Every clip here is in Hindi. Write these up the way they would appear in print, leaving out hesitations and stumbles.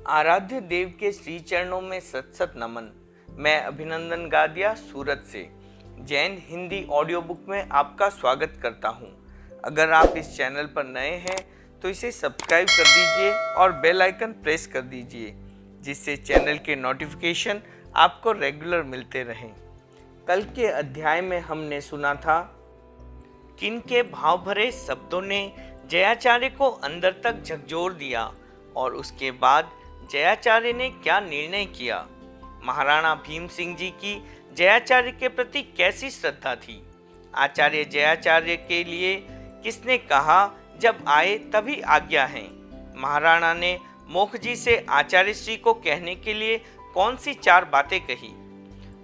आराध्य देव के श्री चरणों में सत सत नमन। मैं अभिनंदन गादिया सूरत से जैन हिंदी ऑडियो बुक में आपका स्वागत करता हूं। अगर आप इस चैनल पर नए हैं तो इसे सब्सक्राइब कर दीजिए और बेल आइकन प्रेस कर दीजिए, जिससे चैनल के नोटिफिकेशन आपको रेगुलर मिलते रहें। कल के अध्याय में हमने सुना था किन के भाव भरे शब्दों ने जयाचार्य को अंदर तक झकझोर दिया और उसके बाद जयाचार्य ने क्या निर्णय किया। महाराणा भीम सिंह जी की जयाचार्य के प्रति कैसी श्रद्धा थी। आचार्य जयाचार्य के लिए किसने कहा जब आए तभी आज्ञा है। महाराणा ने मोख जी से आचार्य श्री को कहने के लिए कौन सी 4 बातें कही।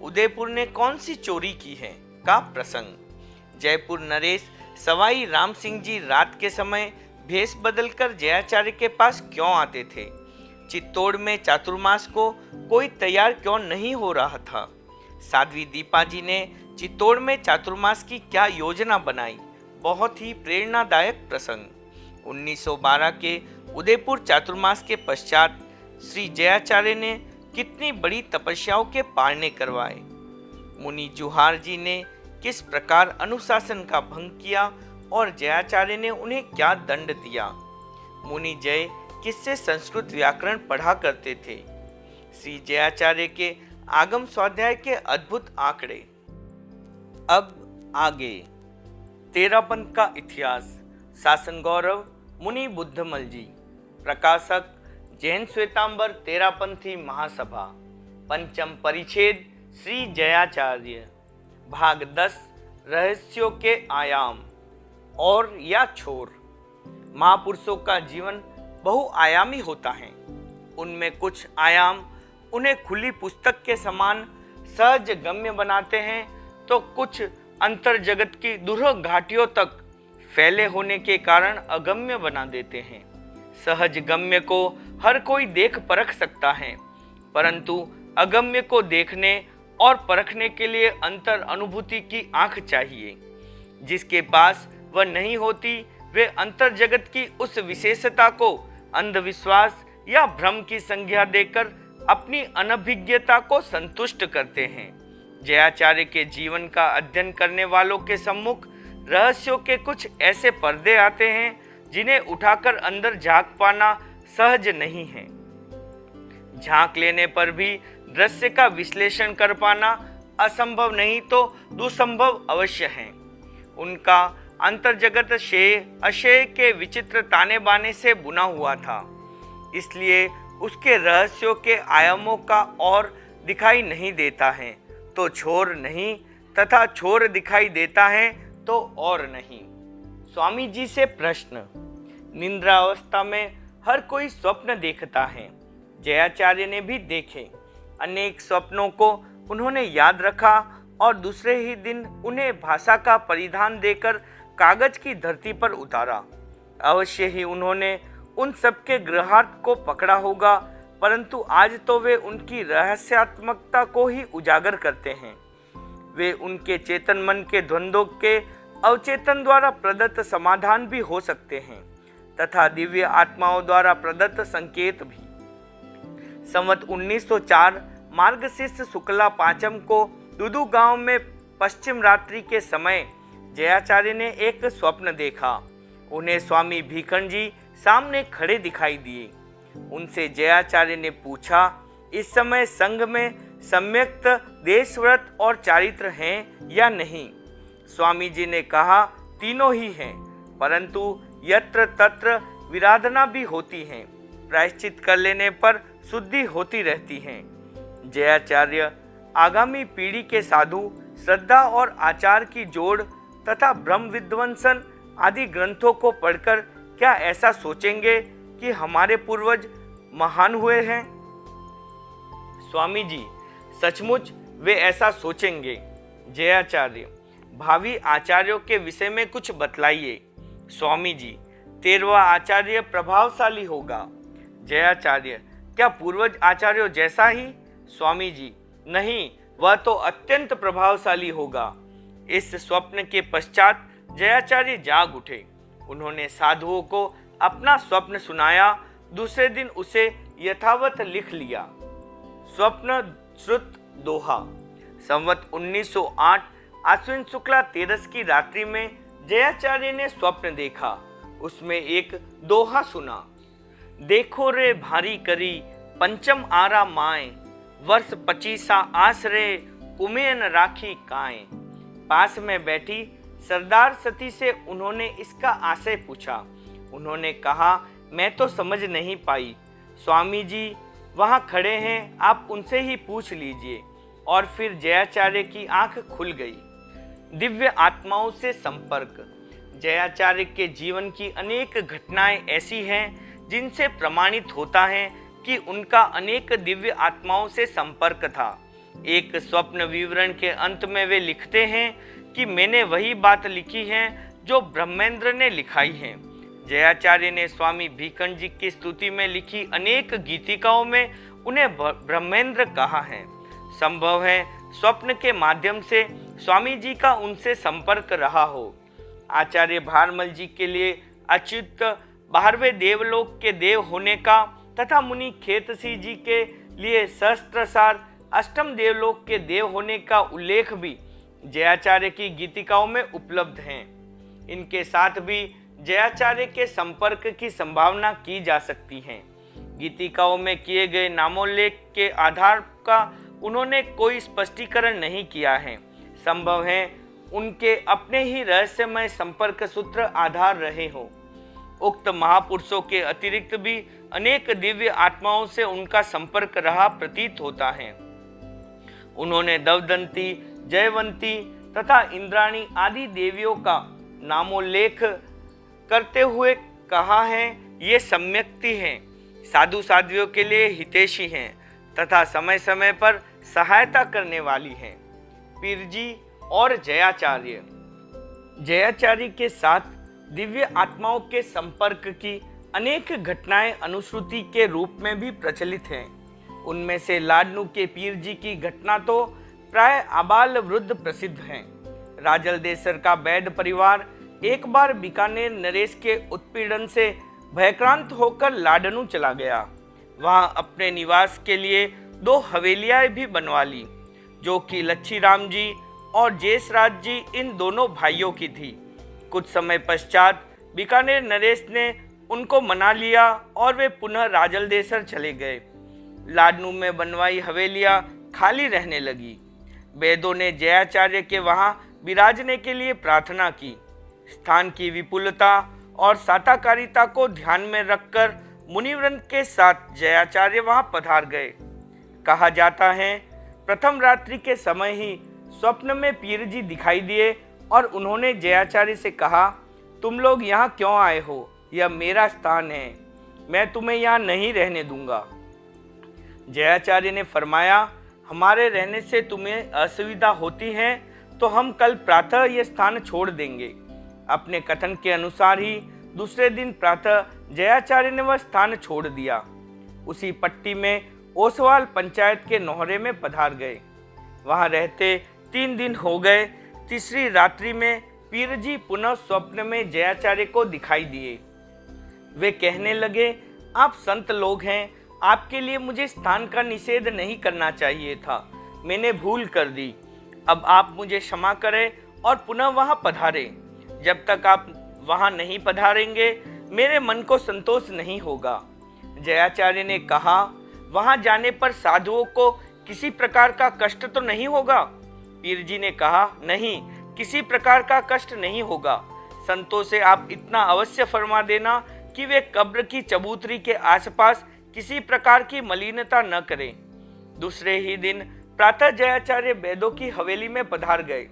उदयपुर ने कौन सी चोरी की है का प्रसंग। जयपुर नरेश सवाई राम सिंह जी रात के समय भेष बदलकर जयाचार्य के पास क्यों आते थे। चित्तौड़ में चातुर्मास को कोई तैयार क्यों नहीं हो रहा था। साध्वी दीपा जी ने चित्तौड़ में चातुर्मास की क्या योजना बनाई। बहुत ही प्रेरणादायक प्रसंग। 1912 के उदयपुर चातुर्मास के पश्चात श्री जयाचार्य ने कितनी बड़ी तपस्याओं के पारने करवाए। मुनि जुहार जी ने किस प्रकार अनुशासन का भंग किया और जयाचार्य ने उन्हें क्या दंड दिया। मुनि जय किससे संस्कृत व्याकरण पढ़ा करते थे। श्री जयाचार्य के आगम स्वाध्याय के अद्भुत आंकड़े। अब आगे 13 पंथ का इतिहास। शासन गौरव मुनि बुद्धमल जी। प्रकाशक जैन श्वेतांबर 13 पंथी महासभा। पंचम परिच्छेद श्री जयाचार्य। भाग 10 रहस्यों के आयाम और या छोर। महापुरुषों का जीवन बहुआयामी होता है। उनमें कुछ आयाम उन्हें खुली पुस्तक के समान सहज गम्य बनाते हैं तो कुछ अंतर जगत की दूर घाटियों तक फैले होने के कारण अगम्य बना देते हैं। सहज गम्य को हर कोई देख परख सकता है, परंतु अगम्य को देखने और परखने के लिए अंतर अनुभूति की आंख चाहिए। जिसके पास वह नहीं होती वे अंतर जगत की उस विशेषता को अंधविश्वास या भ्रम की संज्ञा देकर अपनी अनभिज्ञता को संतुष्ट करते हैं। जयाचार्य के जीवन का अध्ययन करने वालों के सम्मुख रहस्यों के कुछ ऐसे पर्दे आते हैं जिन्हें उठाकर अंदर झांक पाना सहज नहीं है। झांक लेने पर भी दृश्य का विश्लेषण कर पाना असंभव नहीं तो दुसंभव अवश्य है। उनका अंतर्जगत शेय अशेय के विचित्र ताने बाने से बुना हुआ था, इसलिए उसके रहस्यों के आयामों का और दिखाई नहीं देता है तो छोर नहीं, तथा छोर दिखाई देता है तो और नहीं। स्वामी जी से प्रश्न। निद्रावस्था में हर कोई स्वप्न देखता है। जयाचार्य ने भी देखे। अनेक स्वप्नों को उन्होंने याद रखा और दूसरे ही दिन उन्हें भाषा का परिधान देकर कागज की धरती पर उतारा। अवश्य ही उन्होंने उन सबके गृहार्थ को पकड़ा होगा, परंतु आज तो वे उनकी रहस्यात्मकता को ही उजागर करते हैं। वे उनके चेतन मन के द्वंद्वों के अवचेतन द्वारा प्रदत्त समाधान भी हो सकते हैं तथा दिव्य आत्माओं द्वारा प्रदत्त संकेत भी। संवत 1904 मार्गशीर्ष शुक्ला पांचम को दुदू गांव में पश्चिम रात्रि के समय जयाचार्य ने एक स्वप्न देखा। उन्हें स्वामी भीखंड जी सामने खड़े दिखाई दिए। उनसे जयाचार्य ने पूछा, इस समय संघ में सम्यक्त देशव्रत और चारित्र हैं या नहीं। स्वामी जी ने कहा, तीनों ही हैं, परंतु यत्र तत्र विराधना भी होती है। प्रायश्चित कर लेने पर शुद्धि होती रहती है। जयाचार्य आगामी पीढ़ी के साधु श्रद्धा और आचार की जोड़ तथा ब्रह्म विध्वंसन आदि ग्रंथों को पढ़कर क्या ऐसा सोचेंगे कि हमारे पूर्वज महान हुए हैं। स्वामी जी, सचमुच वे ऐसा सोचेंगे। जयाचार्य, भावी आचार्यों के विषय में कुछ बतलाइए। स्वामी जी, 13वां आचार्य प्रभावशाली होगा। जयाचार्य, क्या पूर्वज आचार्यों जैसा ही। स्वामी जी, नहीं, वह तो अत्यंत प्रभावशाली होगा। इस स्वप्न के पश्चात जयाचार्य जाग उठे। उन्होंने साधुओं को अपना स्वप्न सुनाया। दूसरे दिन उसे यथावत लिख लिया। स्वप्न श्रुत दोहा। संवत 1908 आश्विन शुक्ला 13 की रात्रि में जयाचार्य ने स्वप्न देखा। उसमें एक दोहा सुना। देखो रे भारी करी पंचम आरा माए, वर्ष 25 आस रे कुमेन राखी काए। पास में बैठी सरदार सती से उन्होंने इसका आशय पूछा। उन्होंने कहा, मैं तो समझ नहीं पाई। स्वामी जी वहाँ खड़े हैं, आप उनसे ही पूछ लीजिए। और फिर जयाचार्य की आंख खुल गई। दिव्य आत्माओं से संपर्क। जयाचार्य के जीवन की अनेक घटनाएं ऐसी हैं जिनसे प्रमाणित होता है कि उनका अनेक दिव्य आत्माओं से संपर्क था। एक स्वप्न विवरण के अंत में वे लिखते हैं कि मैंने वही बात लिखी है जो ब्रह्मेंद्र ने लिखाई है। जयाचार्य ने स्वामी भीखंड जी की स्तुति में लिखी अनेक गीतिकाओं में उन्हें ब्रह्मेंद्र कहा है। संभव है स्वप्न के माध्यम से स्वामी जी का उनसे संपर्क रहा हो। आचार्य भारमल जी के लिए अच्युत 12वें देवलोक के देव होने का तथा मुनि खेतसी जी के लिए सहस्त्रसार अष्टम देवलोक के देव होने का उल्लेख भी जयाचार्य की गीतिकाओं में उपलब्ध हैं। इनके साथ भी जयाचार्य के संपर्क की संभावना की जा सकती है। गीतिकाओं में किए गए नामोल्लेख के आधार का उन्होंने कोई स्पष्टीकरण नहीं किया है। संभव है उनके अपने ही रहस्यमय संपर्क सूत्र आधार रहे हो। उक्त महापुरुषों के अतिरिक्त भी अनेक दिव्य आत्माओं से उनका संपर्क रहा प्रतीत होता है। उन्होंने दवदंती, जयवंती तथा इंद्राणी आदि देवियों का नामोल्लेख करते हुए कहा है, ये सम्यक्ति हैं, साधु साध्वियों के लिए हितैषी हैं तथा समय समय पर सहायता करने वाली हैं। पीर जी और जयाचार्य। जयाचार्य के साथ दिव्य आत्माओं के संपर्क की अनेक घटनाएं अनुश्रुति के रूप में भी प्रचलित हैं। उनमें से लाडनू के पीर जी की घटना तो प्राय आबाल वृद्ध प्रसिद्ध है। राजलदेसर का बैद परिवार एक बार बीकानेर नरेश के उत्पीड़न से भयक्रांत होकर लाडनू चला गया। वहां अपने निवास के लिए 2 हवेलियां भी बनवा ली, जो कि लच्छीराम जी और जेसराज जी इन दोनों भाइयों की थी। कुछ समय पश्चात बीकानेर नरेश ने उनको मना लिया और वे पुनः राजलदेसर चले गए। लाडनू में बनवाई हवेलियां खाली रहने लगी। वेदों ने जयाचार्य के वहां विराजने के लिए प्रार्थना की। स्थान की विपुलता और साताकारिता को ध्यान में रखकर मुनिवृंद के साथ जयाचार्य वहां पधार गए। कहा जाता है प्रथम रात्रि के समय ही स्वप्न में पीर जी दिखाई दिए और उन्होंने जयाचार्य से कहा, तुम लोग यहाँ क्यों आए हो? यह मेरा स्थान है, मैं तुम्हें यहाँ नहीं रहने दूंगा। जयाचार्य ने फरमाया, हमारे रहने से तुम्हें असुविधा होती है तो हम कल प्रातः यह स्थान छोड़ देंगे। अपने कथन के अनुसार ही दूसरे दिन प्रातः जयाचार्य ने वह स्थान छोड़ दिया। उसी पट्टी में ओसवाल पंचायत के नौहरे में पधार गए। वहां रहते 3 दिन हो गए। तीसरी रात्रि में पीर जी पुनः स्वप्न में जयाचार्य को दिखाई दिए। वे कहने लगे, आप संत लोग हैं, आपके लिए मुझे स्थान का निषेध नहीं करना चाहिए था, मैंने भूल कर दी। अब आप मुझे क्षमा करें और पुनः वहां पधारें। जब तक आप वहां नहीं पधारेंगे मेरे मन को संतोष नहीं होगा। जयाचार्य ने कहा, वहां जाने पर साधुओं को किसी प्रकार का कष्ट तो नहीं होगा? पीर जी ने कहा, नहीं, किसी प्रकार का कष्ट नहीं होगा। संतों से आप इतना अवश्य फरमा देना कि वे कब्र की चबूतरी के आसपास किसी प्रकार की मलिनता न करें। दूसरे ही दिन प्रातः जयाचार्य वेदों की हवेली में पधार गए।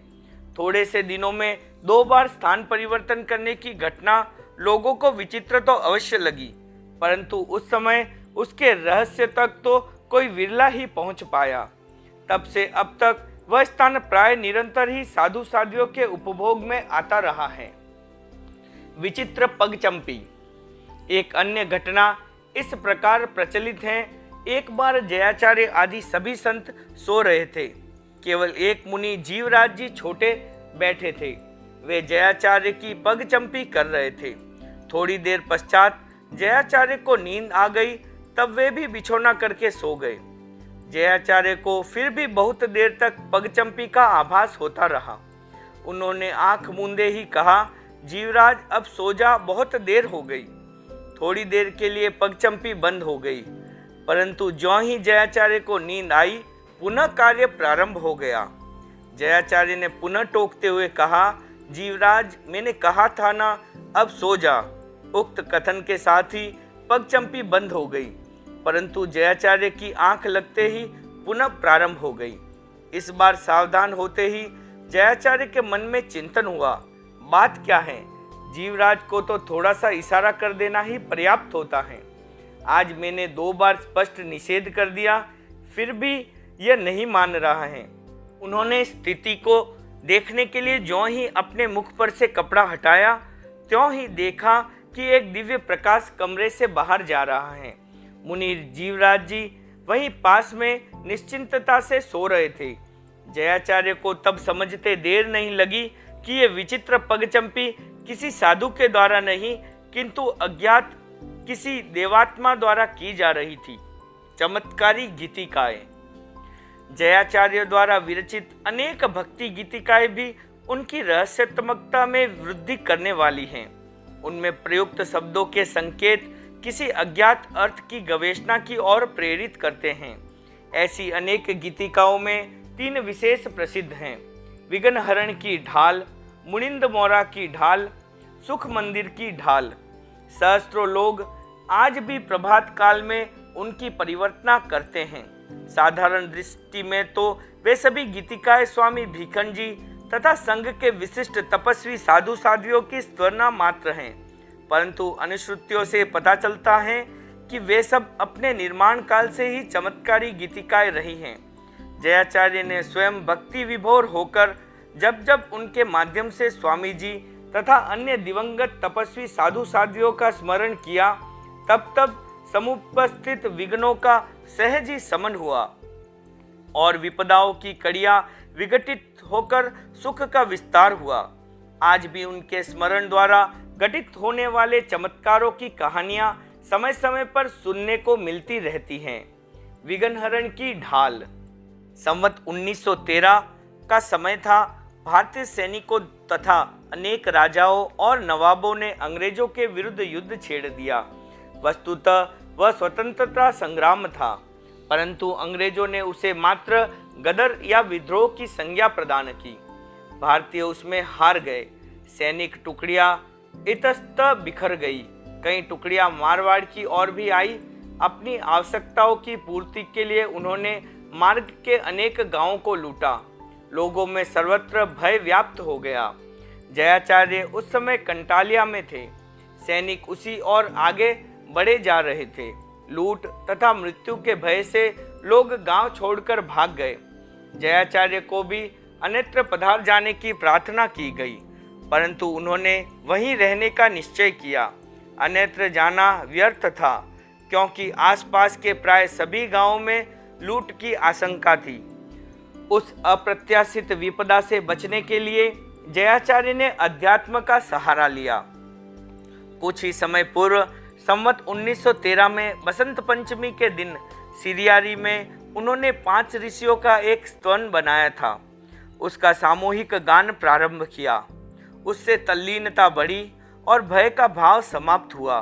थोड़े से दिनों में 2 बार स्थान परिवर्तन करने की घटना लोगों को विचित्र तो अवश्य लगी, परंतु उस समय उसके रहस्य तक तो कोई विरला ही पहुंच पाया। तब से अब तक वह स्थान प्राय निरंतर ही साधु साध्वियों के उपभोग में आता रहा है। विचित्र पगचंपी। एक अन्य घटना इस प्रकार प्रचलित है। एक बार जयाचार्य आदि सभी संत सो रहे थे। केवल एक मुनि जीवराज जी छोटे बैठे थे। वे जयाचार्य की पगचंपी कर रहे थे। थोड़ी देर पश्चात जयाचार्य को नींद आ गई। तब वे भी बिछौना करके सो गए। जयाचार्य को फिर भी बहुत देर तक पगचंपी का आभास होता रहा। उन्होंने आंख मूंदे ही कहा, जीवराज अब सो जा, बहुत देर हो गई। थोड़ी देर के लिए पगचंपी बंद हो गई, परंतु ज्यों ही जयाचार्य को नींद आई, पुनः कार्य प्रारंभ हो गया। जयाचार्य ने पुनः टोकते हुए कहा, जीवराज मैंने कहा था ना, अब सो जा। उक्त कथन के साथ ही पगचंपी बंद हो गई, परंतु जयाचार्य की आंख लगते ही पुनः प्रारंभ हो गई। इस बार सावधान होते ही जयाचार्य के मन में चिंतन हुआ, बात क्या है? जीवराज को तो थोड़ा सा इशारा कर देना ही पर्याप्त होता है। आज मैंने 2 बार स्पष्ट निषेध कर दिया, फिर भी यह नहीं मान रहा है। उन्होंने स्थिति को देखने के लिए ज्यों ही अपने मुख पर से कपड़ा हटाया, त्यों ही देखा कि एक दिव्य प्रकाश कमरे से बाहर जा रहा है। मुनीर जीवराज जी वहीं पास में निश्चिंतता से सो रहे थे। जयाचार्य को तब समझते देर नहीं लगी कि ये विचित्र पगचंपी किसी साधु के द्वारा नहीं, किंतु अज्ञात किसी देवात्मा द्वारा की जा रही थी। चमत्कारी गीतिकाएं। जयाचार्य द्वारा विरचित अनेक भक्ति गीतिकाएं भी उनकी रहस्यात्मकता में वृद्धि करने वाली हैं। उनमें प्रयुक्त शब्दों के संकेत किसी अज्ञात अर्थ की गवेषणा की ओर प्रेरित करते हैं। ऐसी अनेक गीतिकाओं में 3 विशेष प्रसिद्ध हैं: विघ्नहरण की ढाल, मुनिंद मोरा की ढाल, सुख मंदिर की ढाल। सहस्त्रों लोग आज भी प्रभात काल में उनकी परिवर्तना करते हैं। साधारण दृष्टि में तो वे सभी गीतिकाएं स्वामी भीखन जी तथा संघ के विशिष्ट तपस्वी साधु साध्वियों की स्तवना मात्र हैं, परंतु अनुश्रुतियों से पता चलता है कि वे सब अपने निर्माण काल से ही चमत्कारी गीतिकाएं रही हैं। जयाचार्य ने स्वयं भक्ति विभोर होकर जब जब उनके माध्यम से स्वामी जी तथा अन्य दिवंगत तपस्वी साधु साध्वियों का स्मरण किया, तब तब समुपस्थित विघ्नों का सहज ही शमन हुआ और विपदाओं की कड़ियां विघटित होकर सुख का विस्तार हुआ। आज भी उनके स्मरण द्वारा घटित होने वाले चमत्कारों की कहानियां समय समय पर सुनने को मिलती रहती हैं। विघ्नहरण की ढाल। संवत 1913 का समय था। भारतीय सैनिकों तथा अनेक राजाओं और नवाबों ने अंग्रेजों के विरुद्ध युद्ध छेड़ दिया। वस्तुतः वह स्वतंत्रता संग्राम था, परंतु अंग्रेजों ने उसे मात्र गदर या विद्रोह की संज्ञा प्रदान की। भारतीय उसमें हार गए। सैनिक टुकड़ियां इतस्ततः बिखर गई। कई टुकड़ियां मारवाड़ की ओर भी आई। अपनी आवश्यकताओं की पूर्ति के लिए उन्होंने मार्ग के अनेक गांवों को लूटा। लोगों में सर्वत्र भय व्याप्त हो गया। जयाचार्य उस समय कंटालिया में थे। सैनिक उसी ओर आगे बढ़े जा रहे थे। लूट तथा मृत्यु के भय से लोग गांव छोड़कर भाग गए। जयाचार्य को भी अन्यत्र पधार जाने की प्रार्थना की गई, परंतु उन्होंने वहीं रहने का निश्चय किया। अन्यत्र जाना व्यर्थ था, क्योंकि आसपास के प्राय सभी गांवों में लूट की आशंका थी। उस अप्रत्याशित विपदा से बचने के लिए जयाचार्य ने अध्यात्म का सहारा लिया। कुछ ही समय पूर्व संवत 1913 में बसंत पंचमी के दिन सिरियारी में उन्होंने 5 ऋषियों का एक स्तवन बनाया था। उसका सामूहिक गान प्रारंभ किया। उससे तल्लीनता बढ़ी और भय का भाव समाप्त हुआ।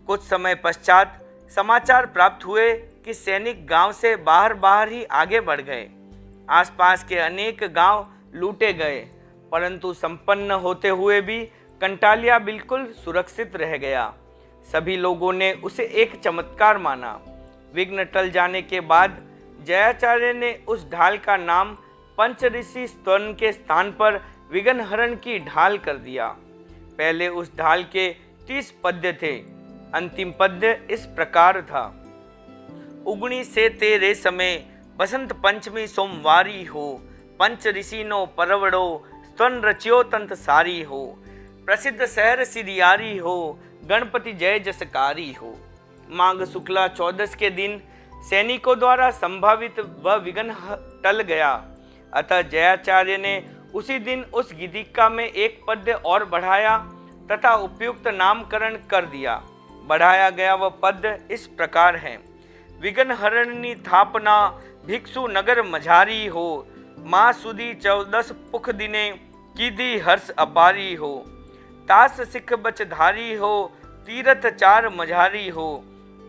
कुछ समय पश्चात समाचार प्राप्त हुए कि सैनिक गांव से बाहर ही आगे बढ़ गए। आसपास के अनेक गांव लूटे गए, परंतु संपन्न होते हुए भी कंटालिया बिल्कुल सुरक्षित रह गया। सभी लोगों ने उसे एक चमत्कार माना। विघ्न टल जाने के बाद जयाचार्य ने उस ढाल का नाम पंचऋषि स्तवन के स्थान पर विघ्नहरण की ढाल कर दिया। पहले उस ढाल के 30 पद्य थे। अंतिम पद्य इस प्रकार था: उगनी से तेरे समय बसंत पंचमी सोमवारी हो, पंच ऋषि नो परवड़ो स्तवन रचियो तंत सारी हो, प्रसिद्ध शहर सिरियारी हो, गणपति जय जसकारी हो। माघ शुक्ला 14 के दिन सैनिकों द्वारा संभावित वह विघ्न टल गया। अतः जयाचार्य ने उसी दिन उस गीतिका में एक पद्य और बढ़ाया तथा उपयुक्त नामकरण कर दिया। बढ़ाया गया वह पद इस प्रकार है। विघ्न हरणनी थापना भिक्षु नगर मझारी हो, माँ सुदी 14 पुख दिने कीधी हर्ष अपारी हो। तास सिख बचधारी हो, तीरथ 4 मझारी हो,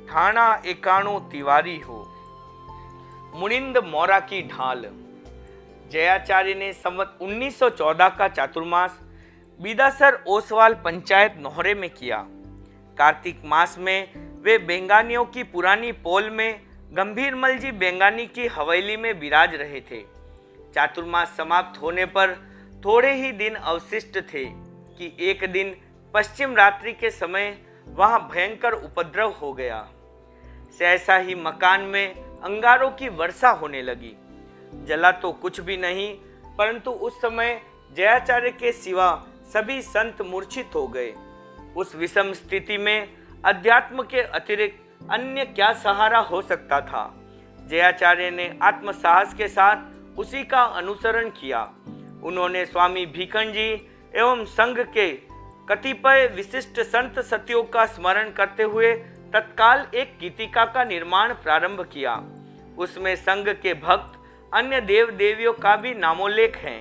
ठाणा 91 तिवारी हो। मुनिंद मौरा की ढाल। जयाचार्य ने संवत 1914 का चातुर्मास बीदासर ओसवाल पंचायत नोहरे में किया। कार्तिक मास में वे बेंगानियों की पुरानी पोल में गंभीरमल जी बेंगानी की हवेली में विराज रहे थे। चातुर्मास समाप्त होने पर थोड़े ही दिन अवशिष्ट थे कि एक दिन पश्चिम रात्रि के समय वहां भयंकर उपद्रव हो गया। सहसा ही मकान में अंगारों की वर्षा होने लगी। जला तो कुछ भी नहीं, परंतु उस समय जयाचार्य के सिवा सभी संत मूर्छित हो गए। उस विषम स्थिति में अध्यात्म के अतिरिक्त अन्य क्या सहारा हो सकता था। जयाचार्य ने आत्मसाहस के साथ उसी का अनुसरण किया। उन्होंने स्वामी भीखंड जी एवं संघ के कतिपय विशिष्ट संत सतियों का स्मरण करते हुए तत्काल एक गीतिका का निर्माण प्रारंभ किया। उसमें संघ के भक्त अन्य देव देवियों का भी नामोल्लेख है।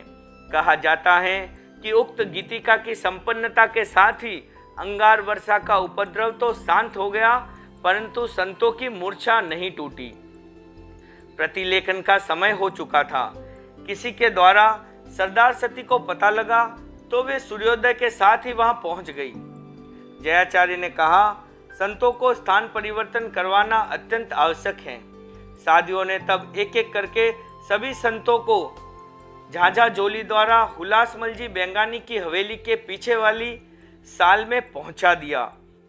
कहा जाता है कि उक्त गीतिका की संपन्नता के साथ ही अंगार वर्षा का उपद्रव तो शांत हो गया, परंतु संतों की मूर्छा नहीं टूटी। प्रतिलेखन का समय हो चुका था। किसी के द्वारा सरदार सती को पता लगा तो वे सूर्योदय के साथ ही वहां पहुंच गई। जयाचार्य ने कहा, संतों को स्थान परिवर्तन करवाना अत्यंत आवश्यक है। साधियों ने तब एक एक करके सभी संतों को झाझा जोली द्वारा हुलासमल जी बेंगानी की हवेली के पीछे वाली साल में पहुंचा दिया।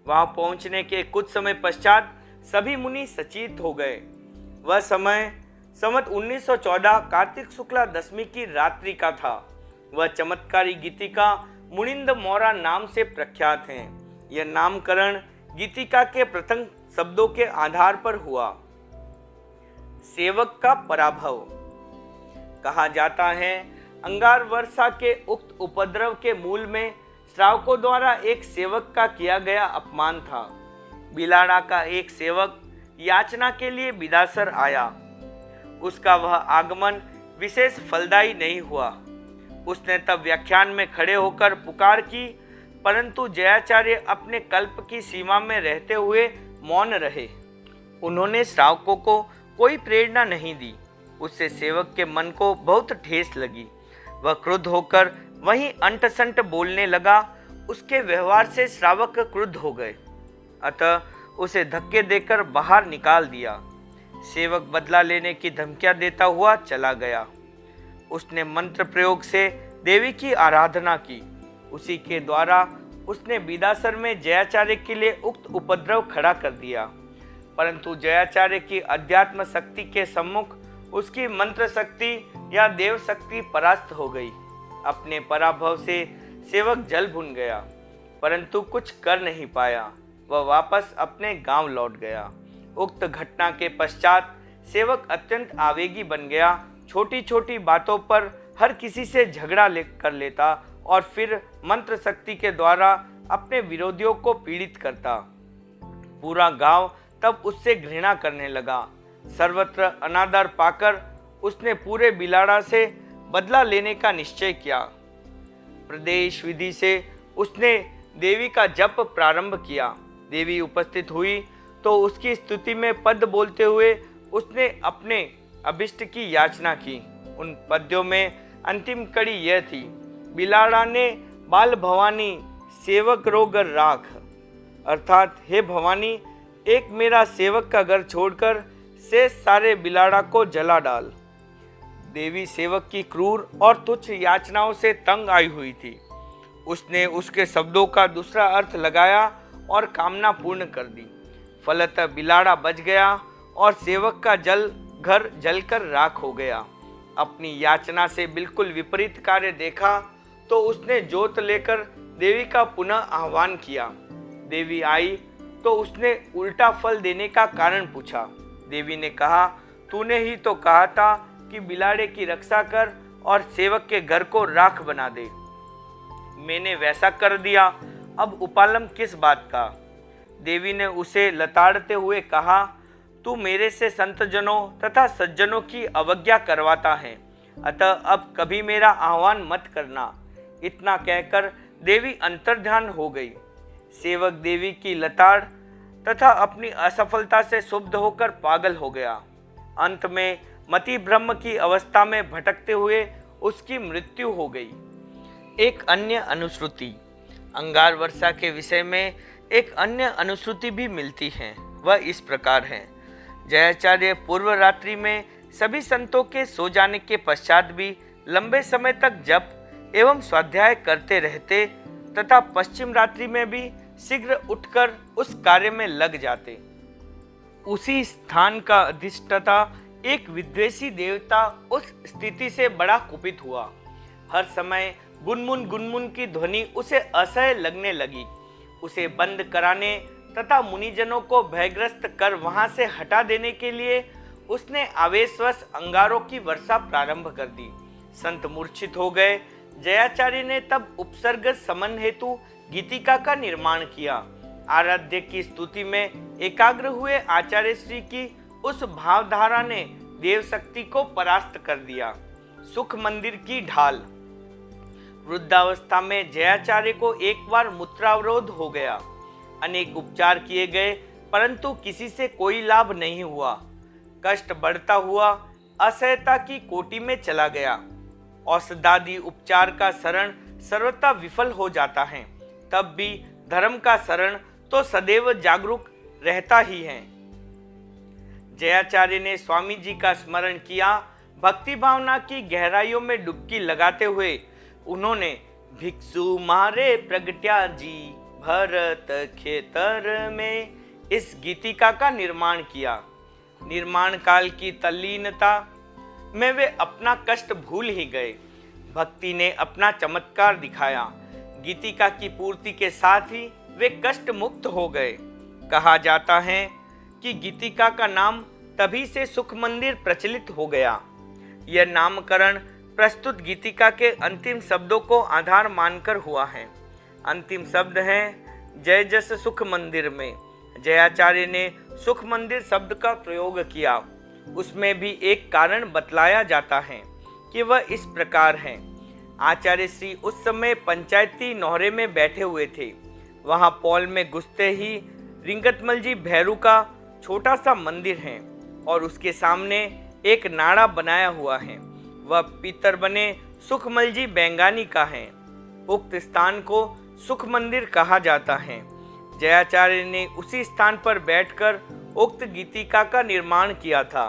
वहां पहुंचने के कुछ समय पश्चात सभी मुनि सचेत हो गए। वह समय संवत 1914 कार्तिक शुक्ला दशमी की रात्रि का था। वह चमत्कारी गीतिका मुनिंद मौरा नाम से प्रख्यात है। यह नामकरण गीतिका के प्रथम शब्दों के आधार पर हुआ। सेवक का पराभव। कहा जाता है, अंगार वर्षा के उक्त उपद्रव के मूल में श्रावकों द्वारा एक सेवक का किया गया अपमान था। बिलाड़ा का एक सेवक याचना के लिए बिदासर आया। उसका वह आगमन विशेष फलदायी नहीं हुआ। उसने तब व्याख्यान में खड़े होकर पुकार की, परंतु जयाचार्य अपने कल्प की सीमा में रहते हुए मौन रहे। उन्होंने श्रावकों को कोई प्रेरणा नहीं दी। उससे सेवक के मन को बहुत ठेस लगी। वह क्रुद्ध होकर वहीं अंट-संट बोलने लगा। उसके व्यवहार से श्रावक क्रुद्ध हो गए, अतः उसे धक्के देकर बाहर निकाल दिया। सेवक बदला लेने की धमकियां देता हुआ चला गया। उसने मंत्र प्रयोग से देवी की आराधना की। उसी के द्वारा उसने बीदासर में जयाचार्य के लिए उक्त उपद्रव खड़ा कर दिया, परंतु जयाचार्य की अध्यात्म शक्ति के सम्मुख उसकी मंत्र शक्ति या देव शक्ति परास्त हो गई। अपने पराभव से सेवक जल भुन गया, परंतु कुछ कर नहीं पाया। वह वापस अपने गांव लौट गया। उक्त घटना के पश्चात सेवक अत्यंत आवेगी बन गया। छोटी छोटी बातों पर हर किसी से झगड़ा कर लेता और फिर मंत्र शक्ति के द्वारा अपने विरोधियों को पीड़ित करता। पूरा गांव तब उससे घृणा करने लगा। सर्वत्र अनादर पाकर उसने पूरे बिलाड़ा से बदला लेने का निश्चय किया। प्रदेश विधि से उसने देवी का जप प्रारंभ किया। देवी उपस्थित हुई तो उसकी स्तुति में पद बोलते हुए उसने अपने अभिष्ट की याचना की। उन पद्यों में अंतिम कड़ी यह थी, बिलाड़ा ने बाल भवानी सेवक रोगर राख, अर्थात हे भवानी, एक मेरा सेवक का घर छोड़कर शेष सारे बिलाड़ा को जला डाल। देवी सेवक की क्रूर और तुच्छ याचनाओं से तंग आई हुई थी। उसने उसके शब्दों का दूसरा अर्थ लगाया और कामना पूर्ण कर दी। फलतः बिलाड़ा बच गया और सेवक का घर जलकर राख हो गया। अपनी याचना से बिल्कुल विपरीत कार्य देखा तो उसने जोत लेकर देवी का पुनः आह्वान किया। देवी आई तो उसने उल्टा फल देने का कारण पूछा। देवी ने कहा, तूने ही तो कहा था कि बिलाड़े की रक्षा कर और सेवक के घर को राख बना दे। मैंने वैसा कर दिया, अब उपालम किस बात का। देवी ने उसे लताड़ते हुए कहा, तू मेरे से संतजनों तथा सज्जनों की अवज्ञा करवाता है, अतः अब कभी मेरा आह्वान मत करना। इतना कहकर देवी अंतर्ध्यान हो गई। सेवक देवी की लताड़ तथा अपनी असफलता से क्षुब्ध होकर पागल हो गया। अंत में मति ब्रह्म की अवस्था में भटकते हुए उसकी मृत्यु हो गई। एक अन्य अनुश्रुति, अंगार वर्षा के विषय में एक अन्य अनुश्रुति भी मिलती है। वह इस प्रकार है। जयाचार्य पूर्व रात्रि में सभी संतों के सो जाने के पश्चात भी लंबे समय तक जप एवं स्वाध्याय करते रहते तथा पश्चिम रात्रि में भी शीघ्र उठकर उस कार्य में लग जाते। उसी स्थान का अधिष्ठाता एक विद्वेषी देवता उस स्थिति से बड़ा कुपित हुआ। हर समय गुनमुन गुनमुन की ध्वनि उसे असह्य लगने लगी। उसे बंद कराने तथा मुनिजनों को भयग्रस्त कर वहां से हटा देने के लिए उसने आवेशवश अंगारों की वर्षा प्रारंभ कर दी। संत मूर्छित हो गए। जयाचार्य ने तब उपसर्ग समन हेतु गीतिका का निर्माण किया। आराध्य की स्तुति में एकाग्र हुए आचार्य श्री की उस भावधारा ने देव शक्ति को परास्त कर दिया। सुख मंदिर की ढाल। वृद्धावस्था में जयाचार्य को एक बार मूत्रावरोध हो गया। अनेक उपचार किए गए परंतु किसी से कोई लाभ नहीं हुआ। कष्ट बढ़ता हुआ असह्यता की कोटि में चला गया। औषधादि उपचार का शरण सर्वथा विफल हो जाता है, तब भी धर्म का शरण तो सदैव जागरूक रहता ही है। जयाचार्य ने स्वामी जी का स्मरण किया। भक्ति भावना की गहराइयों में डुबकी लगाते हुए उन्होंने भिक्षु मारे प्रगट्या जी भरत खेतर में इस गीतिका का निर्माण किया। निर्माण काल की तल्लीनता में वे अपना कष्ट भूल ही गए। भक्ति ने अपना चमत्कार दिखाया। गीतिका की पूर्ति के साथ ही वे कष्ट मुक्त हो गए। कहा जाता है कि गीतिका का नाम तभी से सुख मंदिर प्रचलित हो गया। यह नामकरण प्रस्तुत गीतिका के अंतिम शब्दों को आधार मानकर हुआ है। अंतिम शब्द है जय जस सुख मंदिर में जयाचार्य ने सुख मंदिर शब्द का प्रयोग किया। उसमें भी एक कारण बतलाया जाता है कि वह इस प्रकार है। आचार्य श्री उस समय पंचायती नौहरे में बैठे हुए थे। वहां पौल में घुसते ही रिंगतमल जी भैरू का छोटा सा मंदिर है और उसके सामने एक नाड़ा बनाया हुआ है। वह पीतर बने सुखमल जी बैंगानी का है। उक्त स्थान को सुख मंदिर कहा जाता है। जयाचार्य ने उसी स्थान पर बैठकर उक्त गीतिका का निर्माण किया था।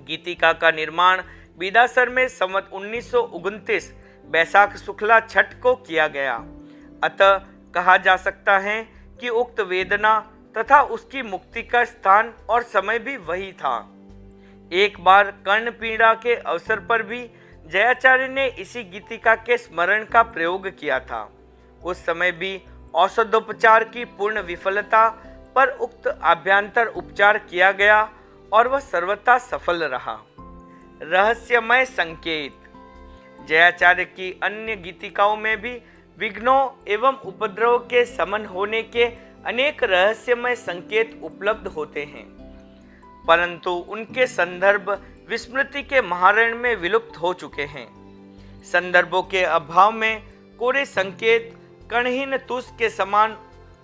गीतिका का निर्माण बिदासर में संवत 1929 बैसाख शुक्ला छठ को किया गया। अतः कहा जा सकता है कि उक्त वेदना तथा उसकी मुक्ति का स्थान और समय भी वही था। एक बार कर्ण पीड़ा के अवसर पर भी जयाचार्य ने इसी गीतिका के स्मरण का प्रयोग किया था। उस समय भी औषधोपचार की पूर्ण विफलता पर उक्त आभ्यंतर उपचार किया गया और वह सर्वथा सफल रहा। रहस्यमय संकेत। जयाचार्य की अन्य गीतिकाओं में भी विघ्नों एवं उपद्रव के समन होने के अनेक रहस्यमय संकेत उपलब्ध होते हैं, परंतु उनके संदर्भ विस्मृति के महारण्य में विलुप्त हो चुके हैं। संदर्भों के अभाव में कोरे संकेत कणहीन तुष के समान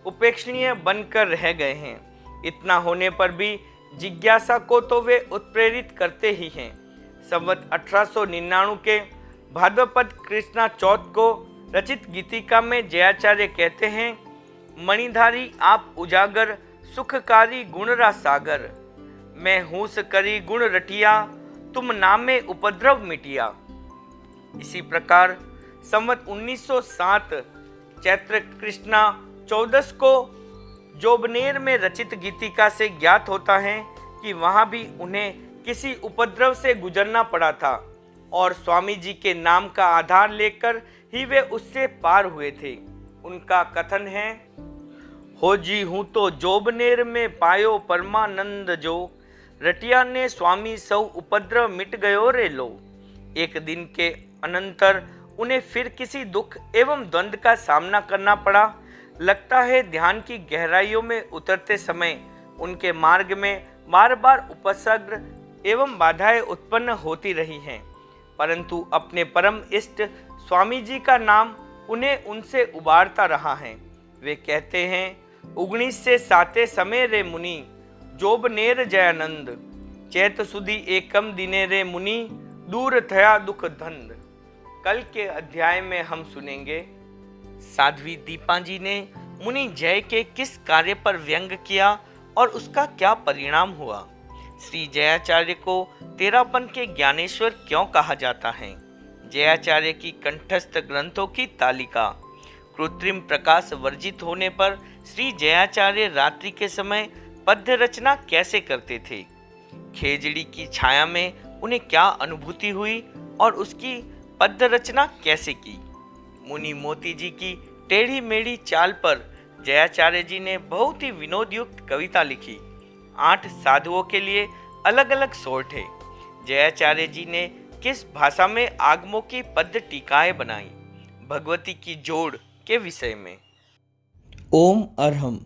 उपेक्षणीय बनकर रह गए हैं। इतना होने पर भी जिज्ञासा को तो वे उत्प्रेरित करते ही हैं। संवत 1899 के भाद्रपद कृष्णा चौथ को रचित गीतिका में जयाचार्य कहते हैं, मणिधारी आप उजागर सुखकारी गुणरा सागर, मैं हूस करी गुण रटिया तुम नामे उपद्रव मिटिया। इसी प्रकार संवत 1907 चैत्र कृष्णा 14 को जोबनेर में रचित गीतिका से ज्ञात होता है कि वहां भी उन्हें किसी उपद्रव से गुजरना पड़ा था और स्वामी जी के नाम का आधार लेकर ही वे उससे पार हुए थे। उनका कथन है, हो जी हूँ तो जोबनेर में पायो परमानंद जो, रटिया ने स्वामी सौ उपद्रव मिट गयो रे लो। एक दिन के अनंतर उन्हें फिर किसी दुख एवं द्वंद्व का सामना करना पड़ा। लगता है ध्यान की गहराइयों में उतरते समय उनके मार्ग में बार बार उपसर्ग एवं बाधाएं उत्पन्न होती रही हैं, परंतु अपने परम इष्ट स्वामी जी का नाम उन्हें उनसे उबारता रहा है। वे कहते हैं, 19 से साते समय रे मुनि जोब नेर जयानंद, चैत सुधी एकम दिने रे मुनि दूर थया दुख धंध। कल के अध्याय में हम सुनेंगे साध्वी दीपा जी ने मुनि जय के किस कार्य पर व्यंग किया और उसका क्या परिणाम हुआ। श्री जयाचार्य को तेरापन के ज्ञानेश्वर क्यों कहा जाता है। जयाचार्य की कंठस्थ ग्रंथों की तालिका। कृत्रिम प्रकाश वर्जित होने पर श्री जयाचार्य रात्रि के समय पद्य रचना कैसे करते थे। खेजड़ी की छाया में उन्हें क्या अनुभूति हुई और उसकी पद्य रचना कैसे की। मुनि मोती जी की टेढ़ी मेढ़ी चाल पर जयाचार्य जी ने बहुत ही विनोदयुक्त कविता लिखी। 8 साधुओं के लिए अलग अलग स्वर थे। जयाचार्य जी ने किस भाषा में आगमों की पद्य टीकाएं बनाई। भगवती की जोड़ के विषय में। ओम अरहम।